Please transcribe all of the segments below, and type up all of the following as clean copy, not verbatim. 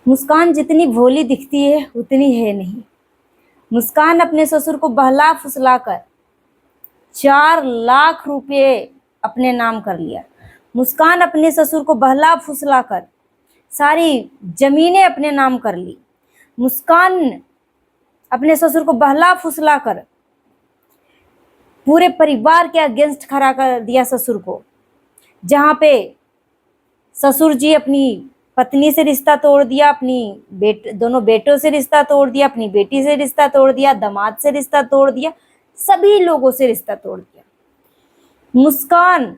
मुस्कान जितनी भोली दिखती है उतनी है नहीं। मुस्कान अपने ससुर को बहला फुसलाकर 4 लाख रुपए अपने नाम कर लिया। मुस्कान अपने ससुर को बहला फुसलाकर सारी जमीनें अपने नाम कर ली। मुस्कान अपने ससुर को बहला फुसलाकर पूरे परिवार के अगेंस्ट खड़ा कर दिया ससुर को। जहाँ पे ससुर जी अपनी पत्नी से रिश्ता तोड़ दिया, अपनी दोनों बेटों से रिश्ता तोड़ दिया, अपनी बेटी से रिश्ता तोड़ दिया, दामाद से रिश्ता तोड़ दिया, सभी लोगों से रिश्ता तोड़ दिया। मुस्कान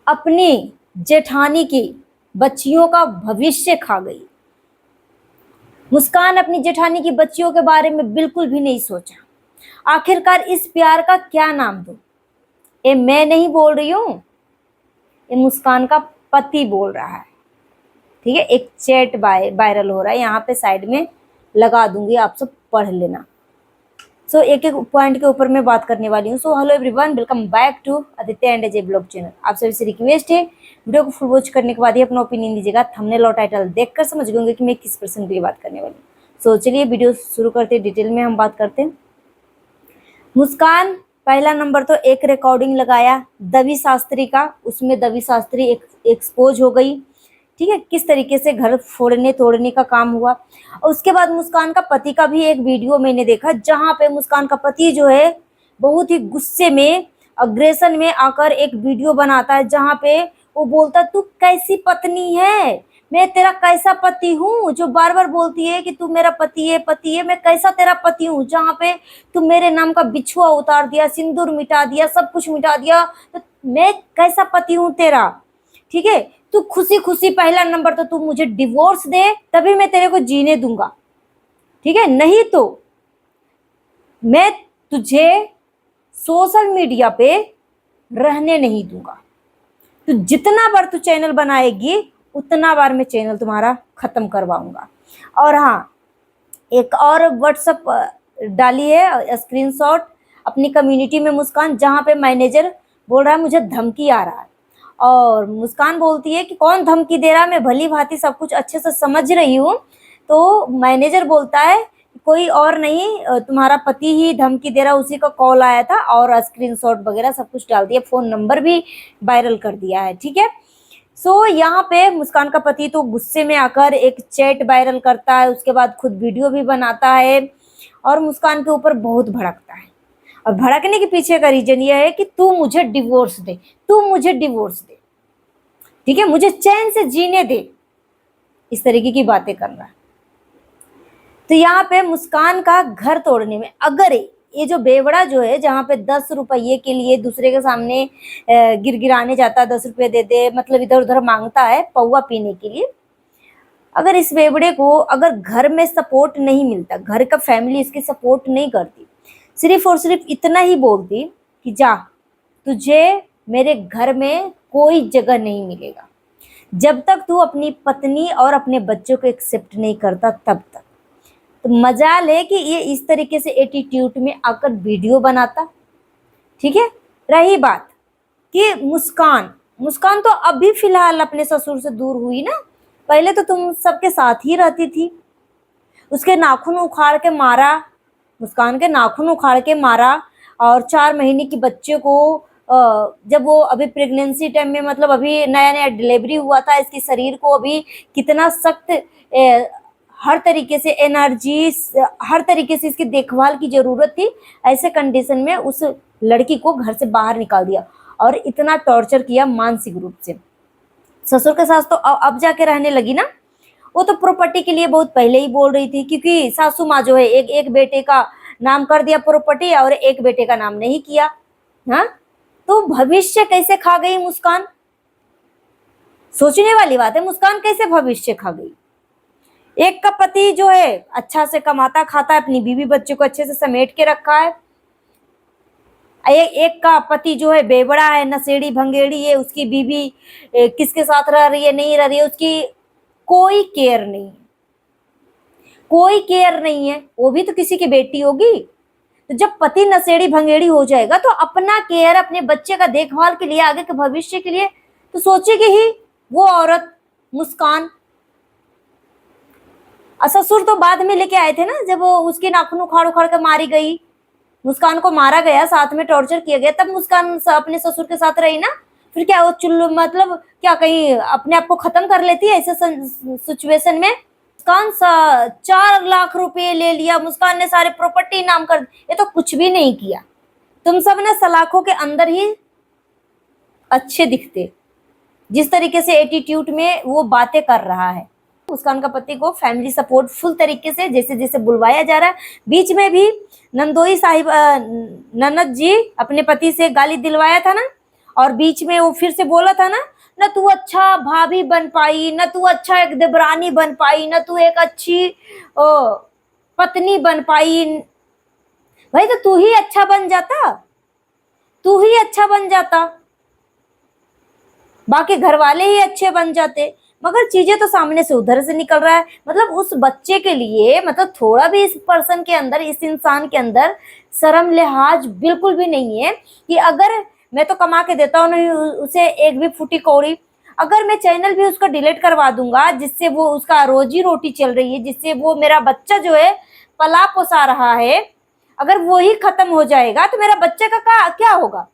अपनी जेठानी की बच्चियों का भविष्य खा गई। मुस्कान अपनी जेठानी की बच्चियों के बारे में बिल्कुल भी नहीं सोचा। आखिरकार इस प्यार का क्या नाम दूं? ये मैं नहीं बोल रही हूं, ये मुस्कान का पति बोल रहा है। ठीक है, एक चैट वायरल हो रहा है, यहाँ पे साइड में लगा दूंगी, आप सब पढ़ लेना। सो एक एक पॉइंट के ऊपर मैं बात करने वाली हूँ। So hello everyone, welcome back to Aditya and Ajay blog channel. आप सभी से रिक्वेस्ट है, वीडियो को फुल वॉच करने के बाद ही अपना ओपिनियन दीजिएगा। थंबनेल और टाइटल देखकर समझ गए कि मैं किस पर्सन की बात करने वाली हूँ। सो चलिए वीडियो शुरू करते हैं, डिटेल में हम बात करते हैं। मुस्कान पहला नंबर तो एक रिकॉर्डिंग लगाया दवी शास्त्री का, उसमें दवी शास्त्री एक्सपोज हो गई। ठीक है, किस तरीके से घर फोड़ने तोड़ने का काम हुआ। और उसके बाद मुस्कान का पति का भी एक वीडियो मैंने देखा, जहां पे मुस्कान का पति जो है बहुत ही गुस्से में, अग्रेशन में आकर एक वीडियो बनाता है, जहां पे वो बोलता तू कैसी पत्नी है, मैं तेरा कैसा पति हूँ, जो बार बार बोलती है कि तू मेरा पति है पति है, मैं कैसा तेरा पति हूँ, जहाँ पे तू मेरे नाम का बिछुआ उतार दिया, सिंदूर मिटा दिया, सब कुछ मिटा दिया, तो मैं कैसा पति हूँ तेरा। ठीक है, तू खुशी खुशी पहला नंबर तो तू मुझे डिवोर्स दे, तभी मैं तेरे को जीने दूंगा। ठीक है, नहीं तो मैं तुझे सोशल मीडिया पे रहने नहीं दूंगा। तो जितना बार तू चैनल बनाएगी उतना बार मैं चैनल तुम्हारा खत्म करवाऊंगा। और हाँ, एक और व्हाट्सएप डाली है स्क्रीनशॉट अपनी कम्युनिटी में मुस्कान, जहाँ पे मैनेजर बोल रहा है मुझे धमकी आ रहा है, और मुस्कान बोलती है कि कौन धमकी दे रहा है, मैं भली भांति सब कुछ अच्छे से समझ रही हूँ। तो मैनेजर बोलता है कोई और नहीं, तुम्हारा पति ही धमकी दे रहा, उसी का कॉल आया था, और स्क्रीनशॉट वगैरह सब कुछ डाल दिया, फोन नंबर भी वायरल कर दिया है। ठीक है, सो यहाँ पे मुस्कान का पति तो गुस्से में आकर एक चैट वायरल करता है, उसके बाद खुद वीडियो भी बनाता है और मुस्कान के ऊपर बहुत भड़कता है। और भड़कने के पीछे का रीजन ये है कि तू मुझे डिवोर्स दे, तू मुझे डिवोर्स दे, ठीक है, मुझे चैन से जीने दे, इस तरीके की बातें कर रहा है। तो यहाँ पे मुस्कान का घर तोड़ने में, अगर ये जो बेवड़ा जो है, जहाँ पे 10 रुपये के लिए दूसरे के सामने गिरगिराने जाता है, 10 रुपये दे दे, मतलब इधर उधर मांगता है पौवा पीने के लिए, अगर इस बेवड़े को अगर घर में सपोर्ट नहीं मिलता, घर का फैमिली इसकी सपोर्ट नहीं करती, सिर्फ और सिर्फ इतना ही बोलती कि जा, तुझे मेरे घर में कोई जगह नहीं मिलेगा, जब तक तू अपनी पत्नी और अपने बच्चों को एक्सेप्ट नहीं करता तब तक। तो मजाल है कि ये इस तरीके से एटीट्यूड में आकर वीडियो बनाता। ठीक है, रही बात कि मुस्कान तो अभी फिलहाल अपने ससुर से दूर हुई ना, पहले तो तुम सबके साथ ही रहती थी। उसके नाखून उखाड़ के मारा, मुस्कान के नाखून उखाड़ के मारा, और 4 महीने की बच्चे को जब वो अभी प्रेगनेंसी टाइम में, मतलब अभी नया नया डिलीवरी हुआ था, इसके शरीर को अभी कितना सख्त हर तरीके से एनर्जी, हर तरीके से इसकी देखभाल की जरूरत थी। ऐसे कंडीशन में उस लड़की को घर से बाहर निकाल दिया और इतना टॉर्चर किया मानसिक रूप से। ससुर के साथ तो अब जाके रहने लगी ना, वो तो प्रॉपर्टी के लिए बहुत पहले ही बोल रही थी, क्योंकि सासू माँ जो है एक बेटे का नाम कर दिया प्रॉपर्टी और एक बेटे का नाम नहीं किया। हाँ, तो भविष्य कैसे खा गई मुस्कान, सोचने वाली बात है। मुस्कान कैसे भविष्य खा गई? एक का पति जो है अच्छा से कमाता खाता है, अपनी बीवी बच्चों को अच्छे से समेट के रखा है, एक का पति जो है बेवड़ा है, नशेड़ी भंगेड़ी है, उसकी बीवी किसके साथ रह रही है नहीं रह रही है, उसकी कोई केयर नहीं है, कोई केयर नहीं है, वो भी तो किसी की बेटी होगी। तो जब पति नशेड़ी भंगेड़ी हो जाएगा तो अपना केयर, अपने बच्चे का देखभाल के लिए, आगे के भविष्य के लिए तो सोचेगी ही वो औरत मुस्कान। ससुर तो बाद में लेके आए थे ना, जब वो उसके नाखून उखाड़ उखाड़ के मारी गई, मुस्कान को मारा गया, साथ में टॉर्चर किया गया, तब मुस्कान अपने ससुर के साथ रही ना। फिर क्या वो चुल्लू मतलब क्या कहीं अपने आप को खत्म कर लेती है ऐसे सिचुएशन में? मुस्कान 4 लाख रुपए ले लिया, मुस्कान ने सारे प्रॉपर्टी नाम कर, ये तो कुछ भी नहीं किया। तुम सब ना सलाखों के अंदर ही अच्छे दिखते, जिस तरीके से एटीट्यूड में वो बातें कर रहा है। मुस्कान का पति को फैमिली सपोर्ट फुल तरीके से जैसे जैसे बुलवाया जा रहा है। बीच में भी नंदोई साहिब ननद जी अपने पति से गाली दिलवाया था ना, और बीच में वो फिर से बोला था ना तू अच्छा भाभी बन पाई, न तू अच्छा एक देवरानी बन पाई, न तू एक अच्छी पत्नी बन पाई। भाई तो तू ही अच्छा बन जाता, तू ही अच्छा बन जाता, बाकी घर वाले ही अच्छे बन जाते। मगर चीजें तो सामने से उधर से निकल रहा है। मतलब उस बच्चे के लिए मतलब थोड़ा भी इस पर्सन के अंदर, इस इंसान के अंदर शर्म लिहाज बिल्कुल भी नहीं है कि अगर मैं तो कमा के देता हूँ नहीं उसे एक भी फूटी कौड़ी, अगर मैं चैनल भी उसका डिलीट करवा दूंगा जिससे वो उसका रोजी रोटी चल रही है, जिससे वो मेरा बच्चा जो है पला पोसा रहा है, अगर वो ही खत्म हो जाएगा तो मेरा बच्चे का क्या होगा?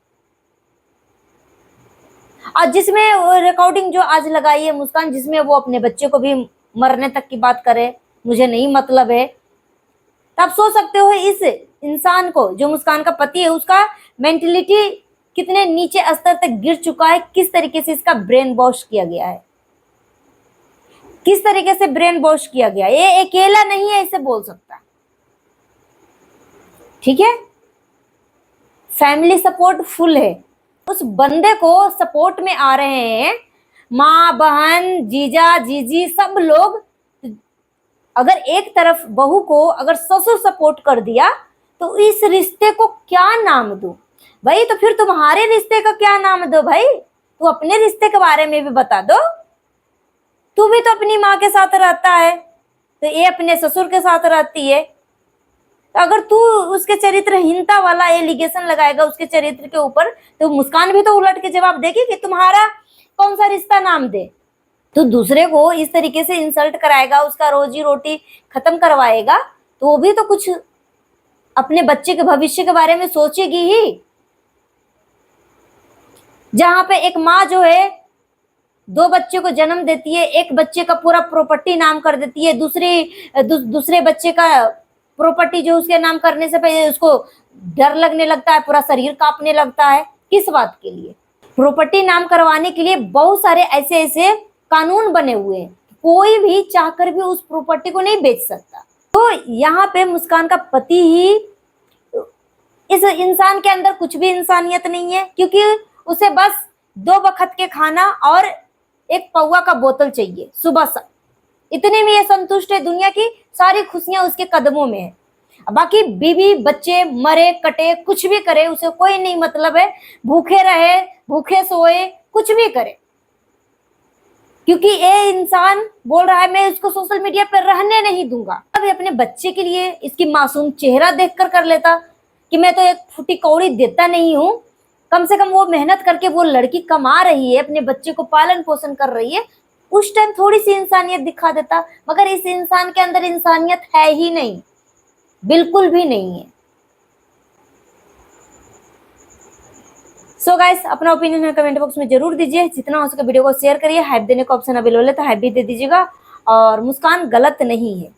और जिसमें रिकॉर्डिंग जो आज लगाई है मुस्कान, जिसमें वो अपने बच्चे को भी मरने तक की बात करे, मुझे नहीं मतलब है, तब सोच सकते हो इस इंसान को जो मुस्कान का पति है उसका मेंटलिटी कितने नीचे स्तर तक गिर चुका है, किस तरीके से इसका ब्रेन वॉश किया गया है, किस तरीके से ब्रेन वॉश किया गया। ये अकेला नहीं है इसे बोल सकता, ठीक है? फैमिली सपोर्ट फुल है। उस बंदे को सपोर्ट में आ रहे हैं माँ बहन जीजा जीजी सब लोग। अगर एक तरफ बहू को अगर ससुर सपोर्ट कर दिया तो इस रिश्ते को क्या नाम दूं भाई? तो फिर तुम्हारे रिश्ते का क्या नाम दो भाई? तू अपने रिश्ते के बारे में भी बता दो। तू भी तो अपनी माँ के साथ रहता है, तो ये अपने ससुर के साथ रहती है। तो अगर तू उसके चरित्रहीनता वाला एलिगेशन लगाएगा उसके चरित्र के ऊपर, तो मुस्कान भी तो उलट के जवाब देगी कि तुम्हारा कौन सा रिश्ता नाम दे। तो दूसरे को इस तरीके से इंसल्ट कराएगा, उसका रोजी रोटी खत्म करवाएगा, तो वो भी तो कुछ अपने बच्चे के भविष्य के बारे में सोचेगी ही। जहां पे एक माँ जो है 2 बच्चे को जन्म देती है, एक बच्चे का पूरा प्रॉपर्टी नाम कर देती है, दूसरे बच्चे का प्रॉपर्टी जो उसके नाम करने से पहले उसको डर लगने लगता है, पूरा शरीर कांपने लगता है। किस बात के लिए? प्रॉपर्टी नाम करवाने के लिए बहुत सारे ऐसे ऐसे कानून बने हुए हैं, कोई भी चाहकर भी उस प्रॉपर्टी को नहीं बेच सकता। तो यहाँ पे मुस्कान का पति ही, इस इंसान के अंदर कुछ भी इंसानियत नहीं है, क्योंकि उसे बस 2 वक्त के खाना और एक पौवा का बोतल चाहिए सुबह से, इतने में ये संतुष्ट है। दुनिया की सारी खुशियां उसके कदमों में है, बाकी बीवी बच्चे मरे कटे कुछ भी करे उसे कोई नहीं मतलब है, भूखे रहे भूखे सोए कुछ भी करे, क्योंकि ये इंसान बोल रहा है मैं इसको सोशल मीडिया पर रहने नहीं दूंगा। अब अपने बच्चे के लिए इसकी मासूम चेहरा देखकर कर लेता कि मैं तो एक फूटी कौड़ी देता नहीं हूँ, कम से कम वो मेहनत करके वो लड़की कमा रही है, अपने बच्चे को पालन पोषण कर रही है, उस टाइम थोड़ी सी इंसानियत दिखा देता। मगर इस इंसान के अंदर इंसानियत है ही नहीं, बिल्कुल भी नहीं है। सो गाइस, अपना ओपिनियन कमेंट बॉक्स में जरूर दीजिए, जितना हो सके वीडियो को शेयर करिए, हाइप देने का ऑप्शन अवेलेबल है तो हाइप भी दे दीजिएगा। और मुस्कान गलत नहीं है,